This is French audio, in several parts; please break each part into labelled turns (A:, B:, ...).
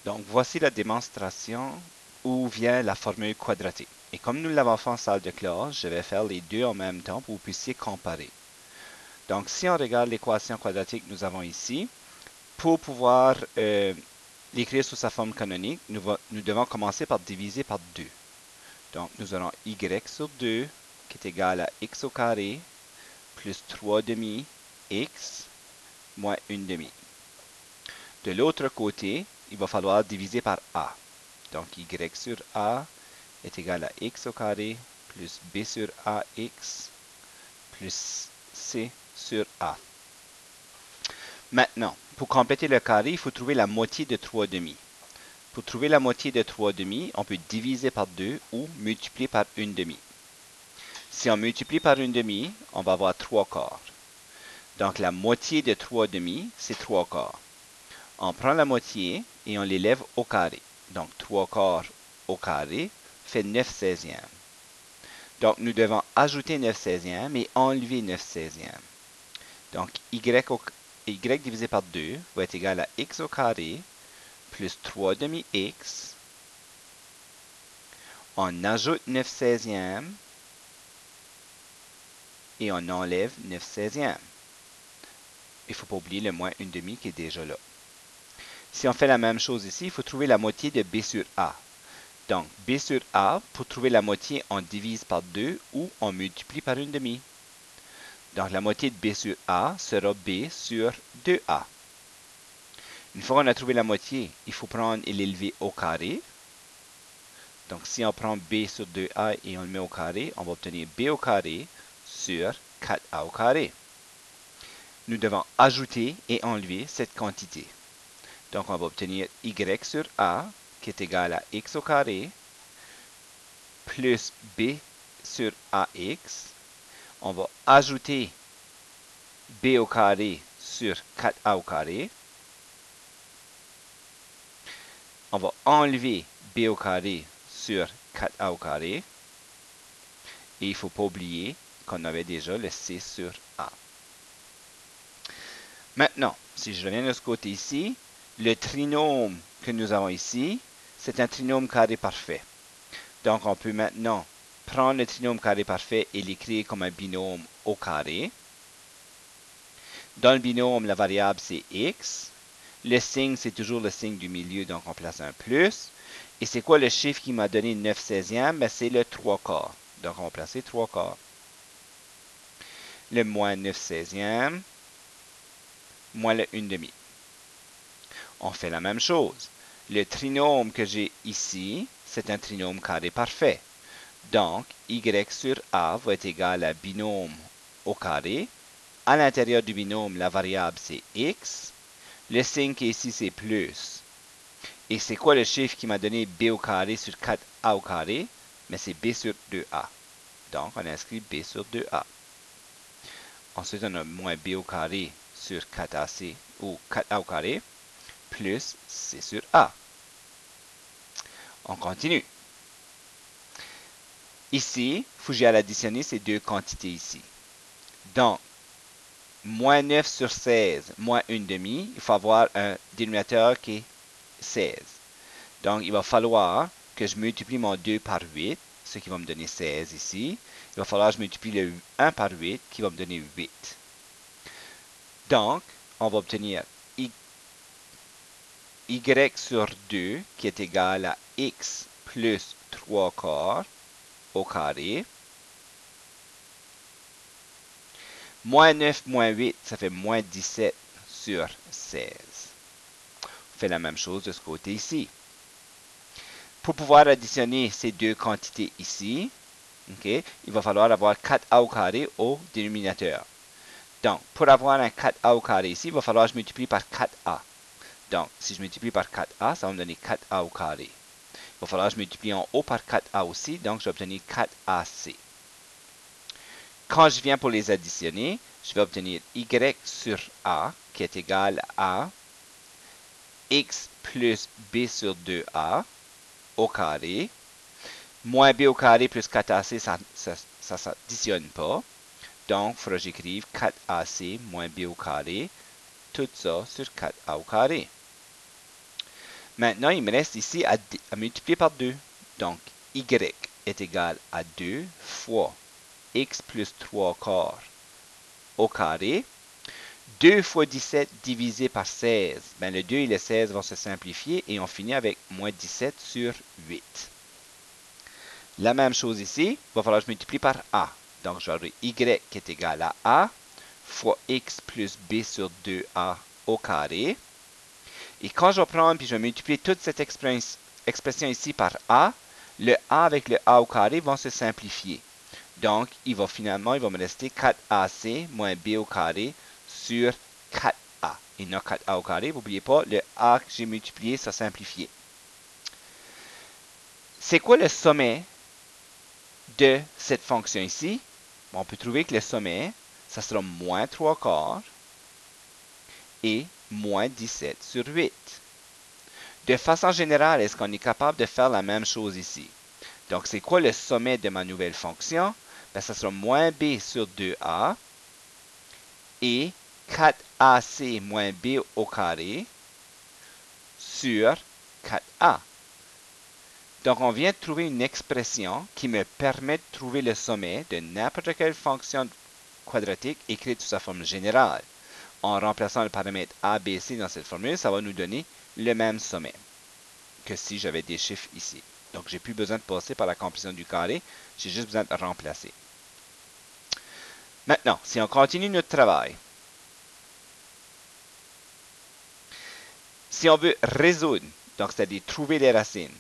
A: Donc, voici la démonstration où vient la formule quadratique. Et comme nous l'avons fait en salle de classe, je vais faire les deux en même temps pour que vous puissiez comparer. Donc, si on regarde l'équation quadratique que nous avons ici, pour pouvoir l'écrire sous sa forme canonique, nous devons commencer par diviser par 2. Donc, nous aurons y sur 2 qui est égal à x au carré plus 3 demi x moins 1 demi. De l'autre côté, il va falloir diviser par a. Donc, y sur a est égal à x au carré plus b sur ax plus c sur a. Maintenant, pour compléter le carré, il faut trouver la moitié de 3 demi. Pour trouver la moitié de 3 demi, on peut diviser par 2 ou multiplier par 1 demi. Si on multiplie par 1 demi, on va avoir 3 quarts. Donc, la moitié de 3 demi, c'est 3 quarts. On prend la moitié et on l'élève au carré. Donc, 3 quarts au carré fait 9 seizièmes. Donc, nous devons ajouter 9 seizièmes et enlever 9 seizièmes. Donc, y divisé par 2 va être égal à x au carré plus 3 demi x. On ajoute 9 seizièmes et on enlève 9 seizièmes. Il ne faut pas oublier le moins 1 demi qui est déjà là. Si on fait la même chose ici, il faut trouver la moitié de b sur a. Donc, b sur a, pour trouver la moitié, on divise par 2 ou on multiplie par 1 demi. Donc, la moitié de b sur a sera b sur 2a. Une fois qu'on a trouvé la moitié, il faut prendre et l'élever au carré. Donc, si on prend b sur 2a et on le met au carré, on va obtenir b au carré sur 4a au carré. Nous devons ajouter et enlever cette quantité. Donc, on va obtenir y sur a qui est égal à x au carré plus b sur ax. On va ajouter b au carré sur 4a au carré. On va enlever b au carré sur 4a au carré. Et il ne faut pas oublier qu'on avait déjà le c sur a. Maintenant, si je reviens de ce côté ici, le trinôme que nous avons ici, c'est un trinôme carré parfait. Donc, on peut maintenant prendre le trinôme carré parfait et l'écrire comme un binôme au carré. Dans le binôme, la variable, c'est x. Le signe, c'est toujours le signe du milieu, donc on place un plus. Et c'est quoi le chiffre qui m'a donné 9 seizièmes? Ben, c'est le 3 quarts. Donc, on va placer 3 quarts. Le moins 9 seizièmes, moins le 1 demi. On fait la même chose. Le trinôme que j'ai ici, c'est un trinôme carré parfait. Donc, y sur a va être égal à binôme au carré. À l'intérieur du binôme, la variable, c'est x. Le signe qui est ici, c'est plus. Et c'est quoi le chiffre qui m'a donné b au carré sur 4a au carré? Mais c'est b sur 2a. Donc, on inscrit b sur 2a. Ensuite, on a moins b au carré sur 4ac ou 4a au carré plus c sur a. On continue. Ici, il faut que j'aille additionner ces deux quantités ici. Donc, moins 9 sur 16 moins 1 demi, il faut avoir un dénominateur qui est 16. Donc, il va falloir que je multiplie mon 2 par 8, ce qui va me donner 16 ici. Il va falloir que je multiplie le 1 par 8, qui va me donner 8. Donc, on va obtenir y sur 2, qui est égal à x plus 3 quarts au carré. Moins 9 moins 8, ça fait moins 17 sur 16. On fait la même chose de ce côté ici. Pour pouvoir additionner ces deux quantités ici, okay, il va falloir avoir 4a au carré au dénominateur. Donc, pour avoir un 4a au carré ici, il va falloir que je multiplie par 4a. Donc, si je multiplie par 4a, ça va me donner 4a au carré. Il va falloir que je multiplie en haut par 4a aussi, donc je vais obtenir 4ac. Quand je viens pour les additionner, je vais obtenir y sur a, qui est égal à x plus b sur 2a au carré, moins b au carré plus 4ac, ça ne s'additionne pas. Donc, il faudra que j'écrive 4ac moins b au carré, tout ça sur 4a au carré. Maintenant, il me reste ici à multiplier par 2. Donc, y est égal à 2 fois x plus 3 quarts au carré. 2 fois 17 divisé par 16. Ben, le 2 et le 16 vont se simplifier et on finit avec moins 17 sur 8. La même chose ici, il va falloir que je multiplie par a. Donc, j'aurai y qui est égal à a fois x plus b sur 2a au carré. Et quand je vais prendre puis je vais multiplier toute cette expression ici par a, le a avec le a au carré vont se simplifier. Donc, il va me rester 4ac moins b au carré sur 4a. Et non 4a au carré, n'oubliez pas, le a que j'ai multiplié, ça simplifié. C'est quoi le sommet de cette fonction ici? On peut trouver que le sommet, ça sera moins 3 quarts et moins 17 sur 8. De façon générale, est-ce qu'on est capable de faire la même chose ici? Donc, c'est quoi le sommet de ma nouvelle fonction? Ben, ça sera moins b sur 2a et 4ac moins b au carré sur 4a. Donc, on vient de trouver une expression qui me permet de trouver le sommet de n'importe quelle fonction quadratique écrite sous sa forme générale. En remplaçant le paramètre ABC dans cette formule, ça va nous donner le même sommet que si j'avais des chiffres ici. Donc, j'ai plus besoin de passer par la complétion du carré, j'ai juste besoin de remplacer. Maintenant, si on continue notre travail, si on veut résoudre, donc c'est-à-dire trouver les racines,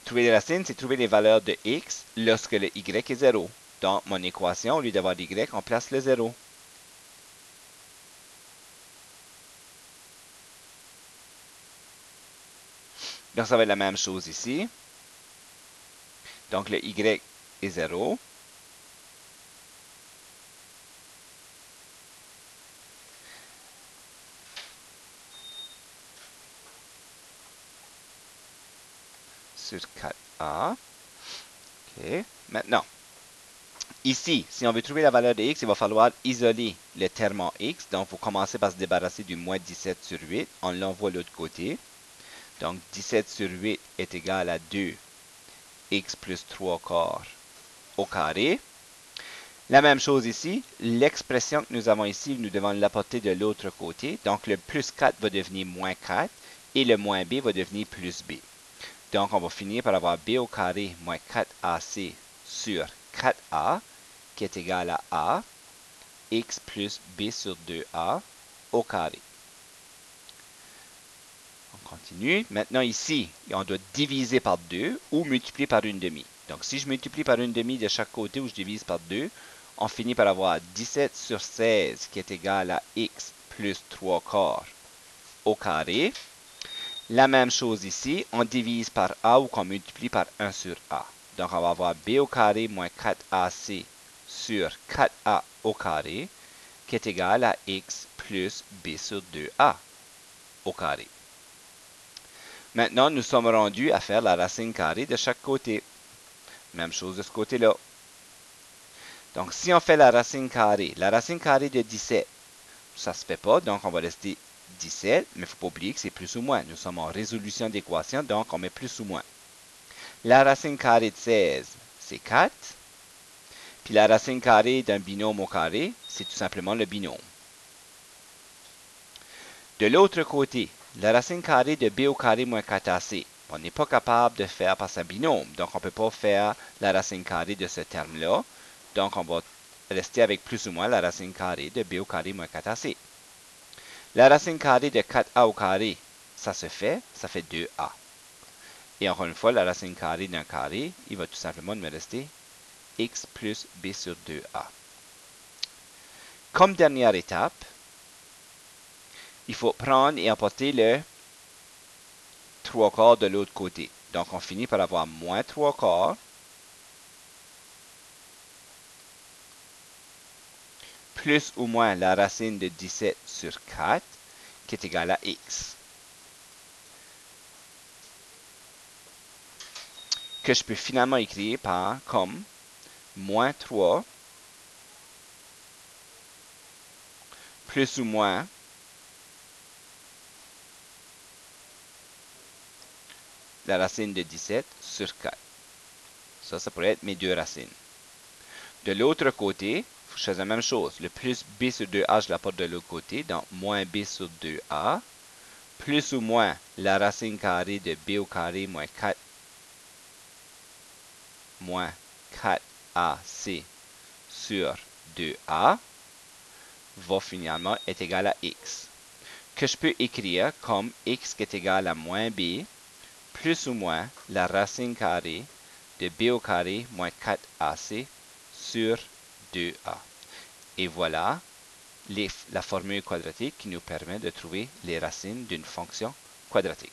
A: c'est trouver les valeurs de x lorsque le y est 0. Dans mon équation, au lieu d'avoir y, on place le 0. Donc, ça va être la même chose ici. Donc, le y est 0. Sur 4a. OK. Maintenant, ici, si on veut trouver la valeur de x, il va falloir isoler le terme en x. Donc, il faut commencer par se débarrasser du moins 17 sur 8. On l'envoie de l'autre côté. Donc, 17 sur 8 est égal à 2 x plus 3 quarts au carré. La même chose ici, l'expression que nous avons ici, nous devons l'apporter de l'autre côté. Donc, le plus 4 va devenir moins 4 et le moins b va devenir plus b. Donc, on va finir par avoir b au carré moins 4ac sur 4a qui est égal à a, x plus b sur 2a au carré. On continue. Maintenant ici, on doit diviser par 2 ou multiplier par une demi. Donc si je multiplie par une demi de chaque côté ou je divise par 2, on finit par avoir 17 sur 16 qui est égal à x plus 3 quarts au carré. La même chose ici, on divise par a ou qu'on multiplie par 1 sur a. Donc on va avoir b au carré moins 4ac sur 4a au carré qui est égal à x plus b sur 2a au carré. Maintenant, nous sommes rendus à faire la racine carrée de chaque côté. Même chose de ce côté-là. Donc, si on fait la racine carrée de 17, ça ne se fait pas, donc on va rester 17, mais il ne faut pas oublier que c'est plus ou moins. Nous sommes en résolution d'équation, donc on met plus ou moins. La racine carrée de 16, c'est 4. Puis la racine carrée d'un binôme au carré, c'est tout simplement le binôme. De l'autre côté, la racine carrée de b au carré moins 4ac, on n'est pas capable de faire par un binôme. Donc, on ne peut pas faire la racine carrée de ce terme-là. Donc, on va rester avec plus ou moins la racine carrée de b au carré moins 4ac. La racine carrée de 4a au carré, ça se fait, ça fait 2a. Et encore une fois, la racine carrée d'un carré, il va tout simplement me rester x plus b sur 2a. Comme dernière étape, il faut prendre et emporter le 3 quarts de l'autre côté. Donc, on finit par avoir moins 3 quarts plus ou moins la racine de 17 sur 4 qui est égale à x. Que je peux finalement écrire par comme moins 3 plus ou moins la racine de 17 sur 4. Ça pourrait être mes deux racines. De l'autre côté, je fais la même chose. Le plus b sur 2a, je l'apporte de l'autre côté, donc moins b sur 2a, plus ou moins la racine carrée de b au carré moins 4ac sur 2a va finalement être égal à x, que je peux écrire comme x qui est égal à moins b plus ou moins la racine carrée de b au carré moins 4ac sur 2a. Et voilà la formule quadratique qui nous permet de trouver les racines d'une fonction quadratique.